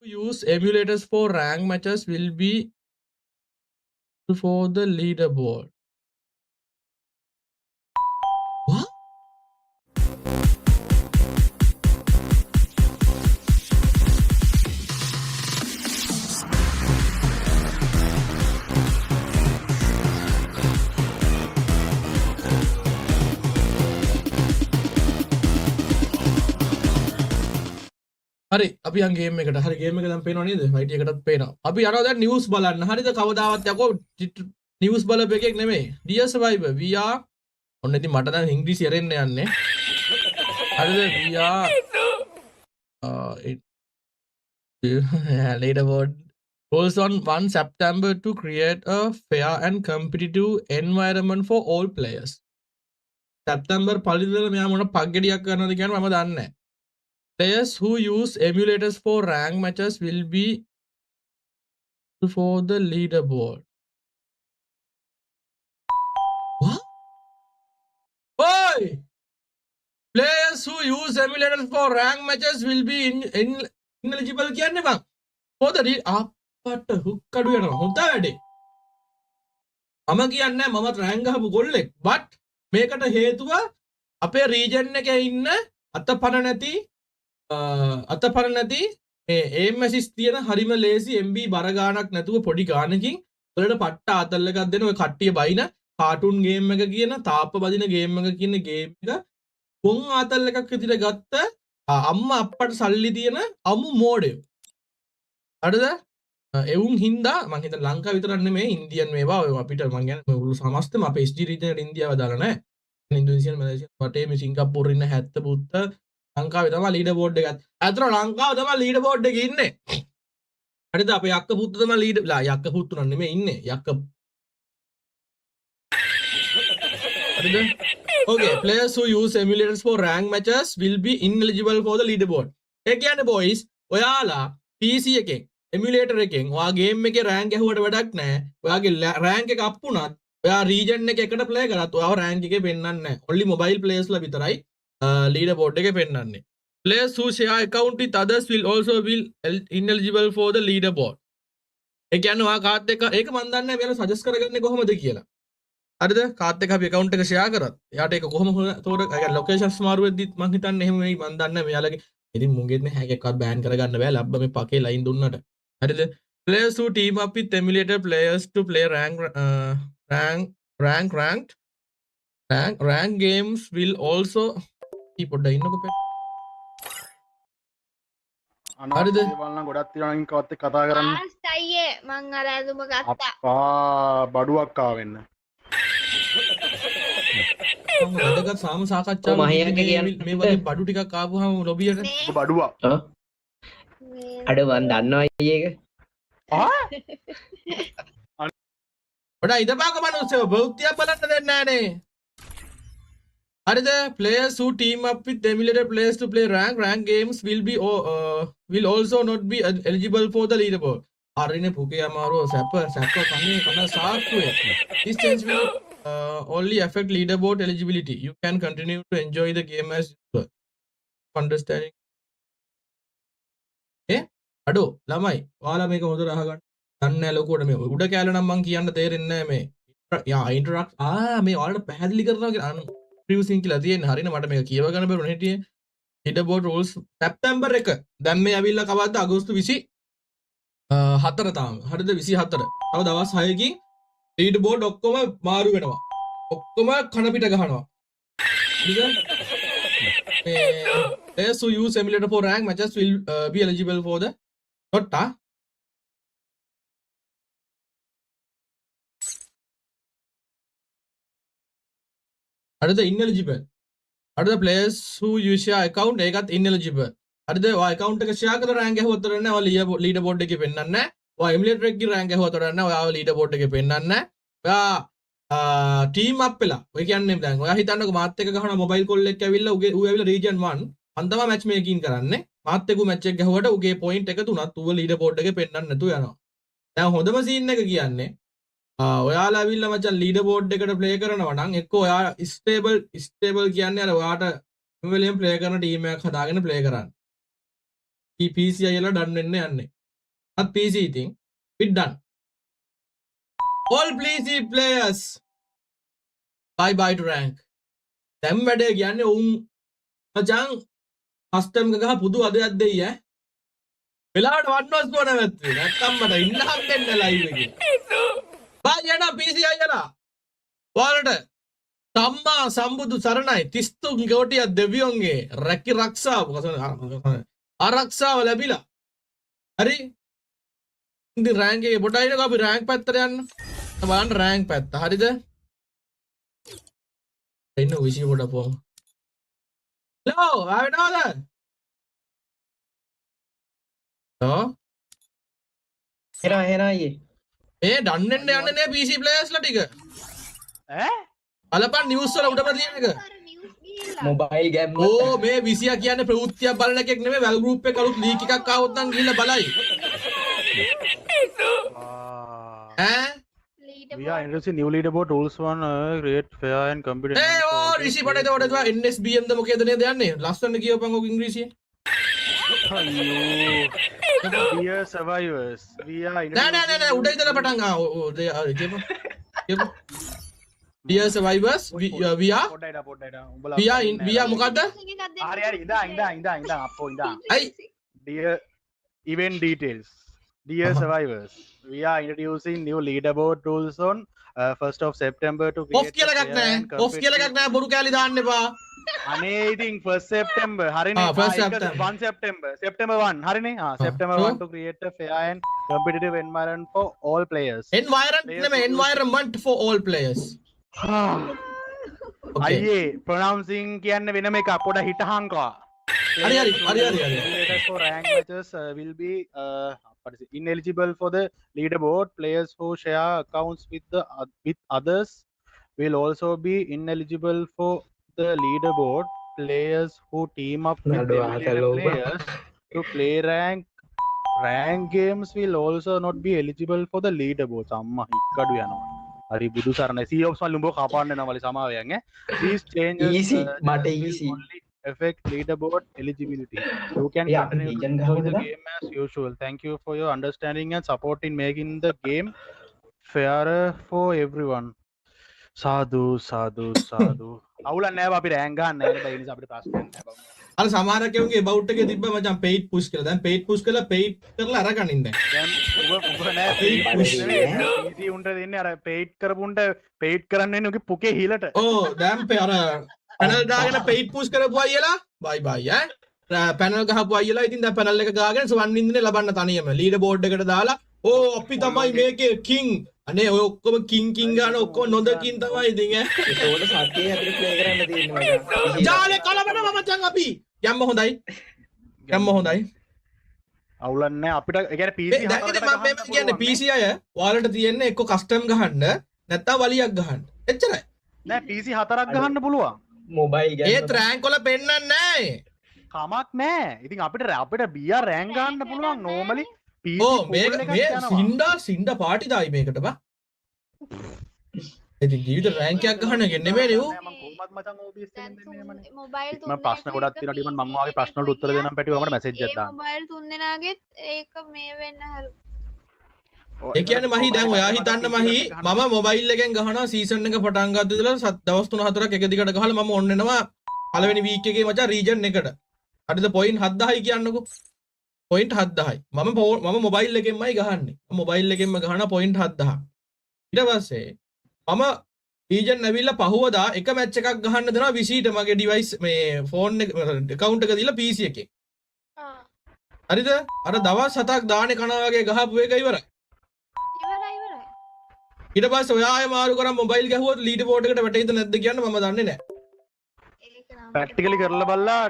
use emulators for rank matches will be for the leaderboard. What? හරි අපි යන් game එකට හරි ගේම් එක දැන් පේනව නේද වයිටි එකටත් පේනවා අපි යනවා දැන් නිවුස් බලන්න හරිද කවදාවත් යකෝ නිවුස් බලපු එකෙක් නෙමෙයි dear survivor we are ඔන්න ඉතින් මට දැන් ඉංග්‍රීසි ඇරෙන්න යන්නේ හරිද we are leaderboard goals on 1 September to create a fair and competitive environment for all players September පළවෙනිදා මෙයා මොන පග්ගෙඩියක් කරනවද කියන්නේ මම දන්නේ නැහැ Players who use emulators for rank matches will be for the leaderboard. What? Boy! Players who use emulators for rank matches will be ineligible කියන්නේ බං. for the අපට හුක්කඩු වෙනවා. හොඳ වැඩේ. මම කියන්නේ මමත් රෑන්ක් ගහපු ගොල්ලෙක්. but මේකට හේතුව අපේ region එකේ ඉන්න අතපන නැති AMSස් තියෙන හරිම ලේසි MB බර ගානක් නැතුව පොඩි ගානකින් වලට පට්ට ආතල් එකක් දෙන ඔය කට්ටිය බයින කාටුන් ගේම් එක කියන තාප්ප බදින ගේම් එක කියන ගේම් එක කොන් ආතල් එකක් විදිහට ගත්ත අම්මා අප්පට සල්ලි තියෙන අමු මෝඩයෝ හරිද එවුන් හින්දා මං හිතන ලංකාව විතරක් නෙමෙයි ඉන්දියන් මේවා ඔය අපිට මං කියන්නේ මුළු සමස්තම අපේ SG රීජන් එකට ඉන්දියාව දාලා නැහැ ඉන්දුනීසියා මැලේසියා රටේ මේ සිංගප්පූරු ඉන්න 70 පුත්ත ලංකාවේ තමයි ලීඩර් බෝඩ් එකත්. අතන ලංකාව තමයි ලීඩර් බෝඩ් එකේ ඉන්නේ. හරිද අපේ යක්ක පුත්තු තමයි ලීඩර් යක්ක පුත්තු නන් නෙමෙයි ඉන්නේ. යක්ක හරිද? Okay, players who use emulators for rank matches will be ineligible for the leaderboard. ඒ කියන්නේ boys ඔයාලා PC එකෙන් emulator එකෙන් ඔයා ගේම් එකේ rank ගැහුවට වැඩක් නැහැ. ඔයාගේ rank එක අප් වුණත් ඔයා region එක එකට play කරත් ඔයාව rank එකේ පෙන්නන්නේ නැහැ. only mobile players ලා විතරයි leaderboard එක පෙන්නන්නේ. Players who share account with others will also be ineligible for the leaderboard. ඒ කියන්නේ ඔයා කාත් එක්ක ඒක මන් දන්නේ නැහැ මෙයාලා සජෙස්ට් කරගන්නේ කොහොමද කියලා. හරිද? කාත් එක්ක අපි account එක share කරත් එයාට ඒක කොහොම තෝර locations මාරු වෙද්දිත් මං හිතන්නේ එහෙම වෙයි මන් දන්නේ නැහැ මෙයාලගේ ඉතින් මුගෙත් නේ හැක් එකක්වත් බෑන් කරගන්න බෑ ලැබ්බ මේ පකේ ලයින් දුන්නට. හරිද? Players who team up with emulator players to play rank games will also පොඩ්ඩක් ඉන්නකො පෙ හරිද බලන්න ගොඩක් තියෙනවා නම් කවත් එක්ක කතා කරන්න අයියේ මං අර ඇඳුම ගත්තා අප්පා බඩුවක් ආවෙන්න අදක සාම සාකච්ඡාව මේ වගේ බඩු ටිකක් ආවම ලොබියට බඩුවක් අඩ මන් දන්නවා අයියේක පොඩ්ඩක් ඉදපාක මනුස්සයෝ බෞද්ධයක් බලන්න දෙන්නේ නැහනේ Hariද players who team up with emulator players to play rank games will also not be eligible for the leaderboard. Arine පුකේ අමාරුව සැප කන්නේ කන සාක්කුවේ. This change will only affect leaderboard eligibility. You can continue to enjoy the game as usual. Understanding? අඩෝ ළමයි ඔයාලා මේක හොඳට අහගන්න. දන්නේ නැහැ ලොකුවට මේ උඩ කැලේ නම් මං කියන්න තේරෙන්නේ නැහැ මේ. යා ඉන්ටරැක්ට් මේ ඔයාලට පැහැදිලි කරනවා කියලා previously කියලා තියෙන්නේ හරිනේ මට මේක කියව ගන්න බැරුණා හිටියේ leaderboard rules සැප්තැම්බර් 1 දැන් මේ ඇවිල්ලා කවද්ද අගෝස්තු 24 තාම හරිද 24 තව දවස් 6කින් leaderboard ඔක්කොම මාරු වෙනවා ඔක්කොම කන පිට ගහනවා හරිද players who use emulator for rank matches will be eligible for the not හරිද ineligible හරිද players who use your account ඒකත් ineligible හරිද ඔය account එක share කරලා rank ගැහුවත් උතර නැහැ ඔය leaderboard එකේ පෙන්නන්නේ නැහැ ඔය emulator එකේ rank ගැහුවත් උතර නැහැ ඔයාව leaderboard එකේ පෙන්නන්නේ නැහැ ඔයා team up වෙලා ඔය කියන්නේ දැන් ඔයා හිතන්නකෝ මාත් එක්ක ගහන mobile call එකක් ඇවිල්ලා ඌ ඇවිල්ලා region 1 මන් තමයි match making කරන්නේ මාත් එක්ක match එක ගැහුවට ඌගේ point එක තුනත් ඌව leaderboard එකේ පෙන්නන්න නැතුව යනවා දැන් හොඳම scene එක කියන්නේ ඔයාලා ඇවිල්ලා මචං leaderboard එකට play කරනවා නම් එක්ක ඔයා stable කියන්නේ අර ඔයාට හැම වෙලෙම play කරන team එකක් හදාගෙන play කරන්න. PC අයලා done වෙන්න යන්නේ. අත් PC ඉතින් it done. All PC players bye to rank. දැන් වැඩේ කියන්නේ උන් මචං කස්ටම් එක ගහ පුදු අදයක් දෙයි ඈ. වෙලාවට වන්නොස් බොන නැත්නම් නැත්තම් මට ඉන්න හම්බෙන්න ලයිව් එකේ. බයි යන PC අයලා. ඔයාලට සම්මා සම්බුදු සරණයි 33 කෝටියක් දෙවියන්ගේ රැකි ආරක්ෂාව ලැබිලා. හරි? ඉතින් රෑන්ක් එකේ පොඩයිනක අපි රෑන්ක් පැත්තට යන්න. බලන්න රෑන්ක් පැත්ත. හරිද? එන්න විශ්ි පොඩ පොම. ලෝ ආවෙනවද? හෙන අයියේ මේ ඩන්නෙන්න යන්නේ නේ PC ප්ලේයර්ස්ලා ටික. ඈ බලපන් නිවුස් වල උඩම තියෙන එක. මොබයිල් ගෑම් ඕ මේ විසියා කියන්නේ ප්‍රවෘත්තියක් බලන එකෙක් නෙමෙයි වැල් ගෲප් එකේ කලුත් ලීක් එකක් ආවොත් නම් ගිහිල්ලා බලයි. ඈ we are introducing new leaderboard rules one create fair and competitive A O Rishi පොඩේ තෝඩේ තුවා NSBM ද මොකේද නේද යන්නේ ලස්සන කියවපන් ඔක ඉංග්‍රීසියෙන්. dear survivors we are නෑ උඩ ඉඳලා පටන් dear survivors we are මොකද්ද හරි ඉඳා අප්පෝ ඉඳා අයි dear event details dear survivors we are introducing new leaderboard rules on 1st of September to of කියලා එකක් නෑ ඔෆ් කියලා එකක් නෑ බොරු කැලි දාන්න එපා අනේ ඉතින් 1st September හරිනේ 1 September 1 හරිනේ September 1 to create a fair and competitive environment for all players environment for all players අයියේ pronouncing කියන්න වෙනම එකක් පොඩ හිටහංකවා හරි for rank matches will be ineligible for the leaderboard. Players who share accounts with others will also be ineligible for the leaderboard. Players who team up with players to play rank games will also not be eligible for the leaderboard. amma ikkadu yanawa hari budu sarana COPS wal lumbo kapanna nawali samawayan these changes easy mate easy only affect leaderboard eligibility. You can continue to play the game as usual. Thank you for your understanding and support in making the game fairer for everyone. Sadhu. අවුලක් නෑ අපි rank ගන්න නෑ ඒ නිසා අපිට ප්‍රශ්න නෑ බං. අර සමහර කෙනෙකුගේ about එකේ තිබ්බ මචං paid push කියලා. දැන් paid push කරලා paid කරලා අරගනින්න දැන්. දැන් ඔබ නෑ paid push නෙවෙයි. උන්ට දෙන්නේ අර paid කරපුන්ට paid කරන්න වෙන්නේ උගේ පුකේ හිලට. ඕ දැන් අර පැනල් දාගෙන paid push කරපු අයියලා bye ඈ. පැනල් ගහපු අයියලා ඉතින් දැන් පැනල් එක ගාගෙන සුවන් ඉන්දිනේ ලබන්න තනියම ලීඩර් බෝඩ් එකට දාලා ඕ අපි තමයි මේකේ king අනේ ඔය ඔක්කොම king ගන්න ඔක්කොම නොදකින් තමයි ඉතින් ඈ. ඒකෝට සතියේ ඇතුලේ ප්ලේ කරන්න තියෙනවා. ජාලේ කලබල මචං අපි යම්ම හොඳයි. අවුලක් නෑ අපිට ඒ කියන්නේ PC දැන් ඉතින් මම මේ කියන්නේ PC අය ඔයාලට තියෙන්නේ එක්ක කස්ටම් ගහන්න නැත්නම් වලියක් ගහන්න. එච්චරයි. නෑ PC 4ක් ගහන්න පුළුවන්. මොබයිල් ගෑම් ඒත් රෑන්ක් වල පෙන්නන්නේ නැහැ. කමක් නෑ. ඉතින් අපිට බියර් රෑන්ක් ගන්න පුළුවන් normally PC ඕ pool එකක් යනවා. මේ සින්ඩා පාටි දායි මේකට බා. ඉතින් ජීවිත රෑන්ක් එකක් ගහන්න නෙමෙයි නේ ඌ. මම කොහොමත් මචං OBS එකෙන් දෙන්නේ මනේ. මොබයිල් මම ප්‍රශ්න ගොඩක් තියෙනවා ඩිමන් මම ඔයාගේ ප්‍රශ්න වලට උත්තර දෙන්නම් පැටිව මට මැසේජ් එකක් දාන්න. මොබයිල් තුන් දෙනාගෙත් ඒක මේ වෙන්න හරි ඒ කියන්නේ මහි දැන් ඔයා හිතන්න මහි මම මොබයිල් එකෙන් ගහනවා සීසන් එක පටන් ගත්ත ඉඳලා දවස් 3-4ක් එක දිගට ගහලා මම ඔන්න එනවා පළවෙනි වීක් එකේ මචං රීජන් එකට. හරිද පොයින්ට් 7000යි කියන්නකෝ. පොයින්ට් 7000යි. මම මොබයිල් එකෙන්මයි ගහන්නේ. මොබයිල් එකෙන්ම ගහන පොයින්ට් 7000. ඊට පස්සේ මම රීජන් ඇවිල්ලා පහුවදා එක මැච් එකක් ගහන්න දෙනවා 20ට මගේ ඩිවයිස් මේ ෆෝන් එක account එක දීලා PC එකේ. හරිද? අර දවස් 7ක් දානේ කනවා වගේ ගහපු එක ඉවරයි. ඊට පස්සේ ඔයා ආයෙ මාරු කරන් මොබයිල් ගැහුවොත් ලීඩර් බෝඩ් එකට වැටෙයිද නැද්ද කියන්න මම දන්නේ නැහැ. ප්‍රැක්ටිකලි කරලා බලලා